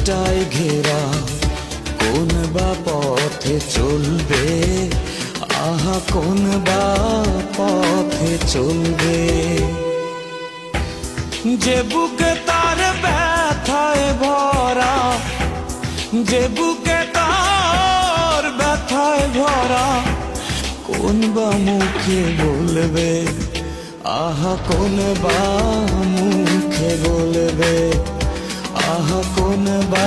বুকটাই ঘেরা, কোন বা পথে চলবে, আহা কোন বা পথে চলবে। যে বুকে তার ব্যথায় ভরা, যে বুকে তার ব্যথায় ভরা, কোন বা মুখে বলবে, আহা কোন বা মুখে বলবে, আহা কোন বা